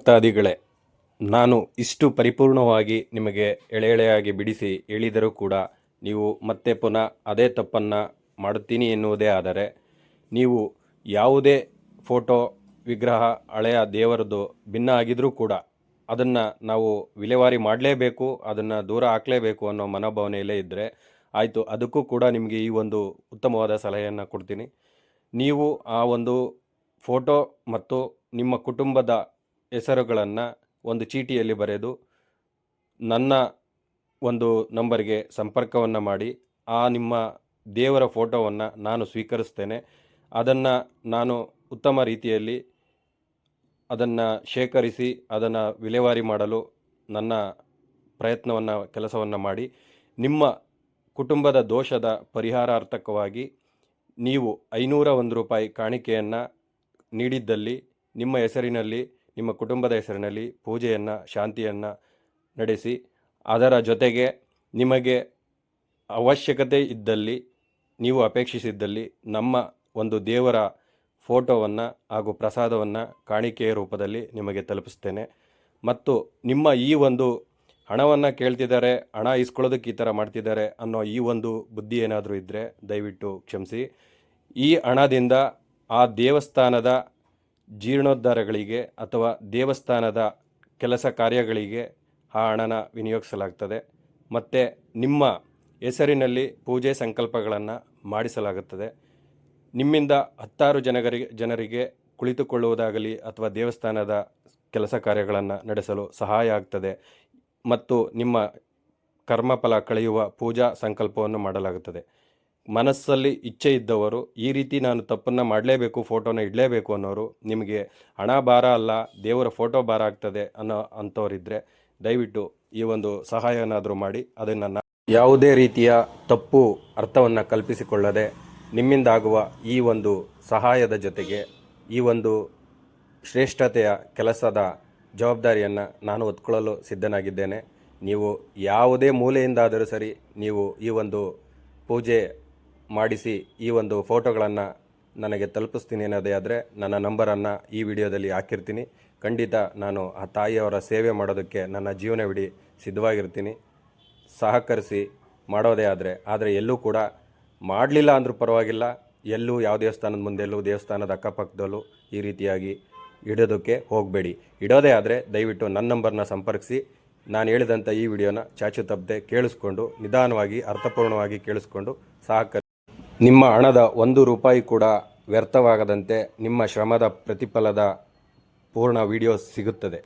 ಭಕ್ತಾದಿಗಳೇ, ನಾನು ಇಷ್ಟು ಪರಿಪೂರ್ಣವಾಗಿ ನಿಮಗೆ ಎಳೆಯಾಗಿ ಬಿಡಿಸಿ ಹೇಳಿದರೂ ಕೂಡ ನೀವು ಮತ್ತೆ ಪುನಃ ಅದೇ ತಪ್ಪನ್ನು ಮಾಡುತ್ತೀನಿ ಎನ್ನುವುದೇ ಆದರೆ, ನೀವು ಯಾವುದೇ ಫೋಟೋ ವಿಗ್ರಹ ಹಳೆಯ ದೇವರದ್ದು ಭಿನ್ನ ಆಗಿದ್ರೂ ಕೂಡ ಅದನ್ನು ನಾವು ವಿಲೇವಾರಿ ಮಾಡಲೇಬೇಕು, ಅದನ್ನು ದೂರ ಹಾಕಲೇಬೇಕು ಅನ್ನೋ ಮನೋಭಾವನೆಯಲ್ಲೇ ಇದ್ದರೆ ಆಯಿತು. ಅದಕ್ಕೂ ಕೂಡ ನಿಮಗೆ ಈ ಒಂದು ಉತ್ತಮವಾದ ಸಲಹೆಯನ್ನು ಕೊಡ್ತೀನಿ. ನೀವು ಆ ಒಂದು ಫೋಟೋ ಮತ್ತು ನಿಮ್ಮ ಕುಟುಂಬದ ಹೆಸರುಗಳನ್ನು ಒಂದು ಚೀಟಿಯಲ್ಲಿ ಬರೆದು ನನ್ನ ಒಂದು ನಂಬರ್ಗೆ ಸಂಪರ್ಕವನ್ನು ಮಾಡಿ, ಆ ನಿಮ್ಮ ದೇವರ ಫೋಟೋವನ್ನು ನಾನು ಸ್ವೀಕರಿಸ್ತೇನೆ. ಅದನ್ನು ನಾನು ಉತ್ತಮ ರೀತಿಯಲ್ಲಿ ಅದನ್ನು ಶೇಖರಿಸಿ ಅದನ್ನು ವಿಲೇವಾರಿ ಮಾಡಲು ನನ್ನ ಕೆಲಸವನ್ನು ಮಾಡಿ, ನಿಮ್ಮ ಕುಟುಂಬದ ದೋಷದ ಪರಿಹಾರಾರ್ಥಕವಾಗಿ ನೀವು 501 ರೂಪಾಯಿ ಕಾಣಿಕೆಯನ್ನು ನೀಡಿದ್ದಲ್ಲಿ ನಿಮ್ಮ ಹೆಸರಿನಲ್ಲಿ, ನಿಮ್ಮ ಕುಟುಂಬದ ಹೆಸರಿನಲ್ಲಿ ಪೂಜೆಯನ್ನು, ಶಾಂತಿಯನ್ನು ನಡೆಸಿ, ಅದರ ಜೊತೆಗೆ ನಿಮಗೆ ಅವಶ್ಯಕತೆ ಇದ್ದಲ್ಲಿ, ನೀವು ಅಪೇಕ್ಷಿಸಿದ್ದಲ್ಲಿ ನಮ್ಮ ಒಂದು ದೇವರ ಫೋಟೋವನ್ನು ಹಾಗೂ ಪ್ರಸಾದವನ್ನು ಕಾಣಿಕೆಯ ರೂಪದಲ್ಲಿ ನಿಮಗೆ ತಲುಪಿಸ್ತೇನೆ. ಮತ್ತು ನಿಮ್ಮ ಈ ಒಂದು ಹಣವನ್ನು ಕೇಳ್ತಿದ್ದಾರೆ, ಹಣ ಇಸ್ಕೊಳ್ಳೋದಕ್ಕೆ ಈ ಥರ ಮಾಡ್ತಿದ್ದಾರೆ ಅನ್ನೋ ಈ ಒಂದು ಬುದ್ಧಿ ಏನಾದರೂ ಇದ್ದರೆ ದಯವಿಟ್ಟು ಕ್ಷಮಿಸಿ. ಈ ಹಣದಿಂದ ಆ ದೇವಸ್ಥಾನದ ಜೀರ್ಣೋದ್ಧಾರಗಳಿಗೆ ಅಥವಾ ದೇವಸ್ಥಾನದ ಕೆಲಸ ಕಾರ್ಯಗಳಿಗೆ ಆ ಹಣನ ವಿನಿಯೋಗಿಸಲಾಗ್ತದೆ. ಮತ್ತು ನಿಮ್ಮ ಹೆಸರಿನಲ್ಲಿ ಪೂಜೆ ಸಂಕಲ್ಪಗಳನ್ನು ಮಾಡಿಸಲಾಗುತ್ತದೆ. ನಿಮ್ಮಿಂದ 10 ಜನರಿಗೆ ಕುಳಿತುಕೊಳ್ಳುವುದಾಗಲಿ ಅಥವಾ ದೇವಸ್ಥಾನದ ಕೆಲಸ ಕಾರ್ಯಗಳನ್ನು ನಡೆಸಲು ಸಹಾಯ ಆಗ್ತದೆ. ಮತ್ತು ನಿಮ್ಮ ಕರ್ಮಫಲ ಕಳೆಯುವ ಪೂಜಾ ಸಂಕಲ್ಪವನ್ನು ಮಾಡಲಾಗುತ್ತದೆ. ಮನಸ್ಸಲ್ಲಿ ಇಚ್ಛೆ ಇದ್ದವರು, ಈ ರೀತಿ ನಾನು ತಪ್ಪನ್ನು ಮಾಡಲೇಬೇಕು, ಫೋಟೋನ ಇಡಲೇಬೇಕು ಅನ್ನೋರು, ನಿಮಗೆ ಹಣ ಭಾರ ಅಲ್ಲ ದೇವರ ಫೋಟೋ ಭಾರ ಆಗ್ತದೆ ಅಂಥವರಿದ್ದರೆ ದಯವಿಟ್ಟು ಈ ಒಂದು ಸಹಾಯನಾದರೂ ಮಾಡಿ. ಅದನ್ನು ಯಾವುದೇ ರೀತಿಯ ತಪ್ಪು ಅರ್ಥವನ್ನು ಕಲ್ಪಿಸಿಕೊಳ್ಳದೆ ನಿಮ್ಮಿಂದಾಗುವ ಈ ಒಂದು ಸಹಾಯದ ಜೊತೆಗೆ ಈ ಒಂದು ಶ್ರೇಷ್ಠತೆಯ ಕೆಲಸದ ಜವಾಬ್ದಾರಿಯನ್ನು ನಾನು ಹೊತ್ಕೊಳ್ಳಲು ಸಿದ್ಧನಾಗಿದ್ದೇನೆ. ನೀವು ಯಾವುದೇ ಮೂಲೆಯಿಂದಾದರೂ ಸರಿ, ನೀವು ಈ ಒಂದು ಪೂಜೆ ಮಾಡಿಸಿ ಈ ಒಂದು ಫೋಟೋಗಳನ್ನು ನನಗೆ ತಲುಪಿಸ್ತೀನಿ ಅನ್ನೋದೇ ಆದರೆ ನನ್ನ ನಂಬರನ್ನು ಈ ವಿಡಿಯೋದಲ್ಲಿ ಹಾಕಿರ್ತೀನಿ. ಖಂಡಿತ ನಾನು ಆ ತಾಯಿಯವರ ಸೇವೆ ಮಾಡೋದಕ್ಕೆ ನನ್ನ ಜೀವನವಿಡೀ ಸಿದ್ಧವಾಗಿರ್ತೀನಿ. ಸಹಕರಿಸಿ ಮಾಡೋದೇ ಆದರೆ ಎಲ್ಲೂ ಕೂಡ ಮಾಡಲಿಲ್ಲ ಅಂದರೂ ಪರವಾಗಿಲ್ಲ, ಎಲ್ಲೂ ಯಾವ ದೇವಸ್ಥಾನದ ಮುಂದೆಲ್ಲೂ ದೇವಸ್ಥಾನದ ಅಕ್ಕಪಕ್ಕದಲ್ಲೂ ಈ ರೀತಿಯಾಗಿ ಇಡೋದಕ್ಕೆ ಹೋಗಬೇಡಿ. ಇಡೋದೇ ಆದರೆ ದಯವಿಟ್ಟು ನನ್ನ ನಂಬರ್ನ ಸಂಪರ್ಕಿಸಿ. ನಾನು ಹೇಳಿದಂಥ ಈ ವಿಡಿಯೋನ ಚಾಚು ತಪ್ಪದೆ ಕೇಳಿಸ್ಕೊಂಡು, ನಿಧಾನವಾಗಿ ಅರ್ಥಪೂರ್ಣವಾಗಿ ಕೇಳಿಸ್ಕೊಂಡು ಸಹಕರಿಸಿ. ನಿಮ್ಮ ಹಣದ 1 ರೂಪಾಯಿ ಕೂಡ ವ್ಯರ್ಥವಾಗದಂತೆ ನಿಮ್ಮ ಶ್ರಮದ ಪ್ರತಿಫಲದ ಪೂರ್ಣ ವಿಡಿಯೋ ಸಿಗುತ್ತದೆ.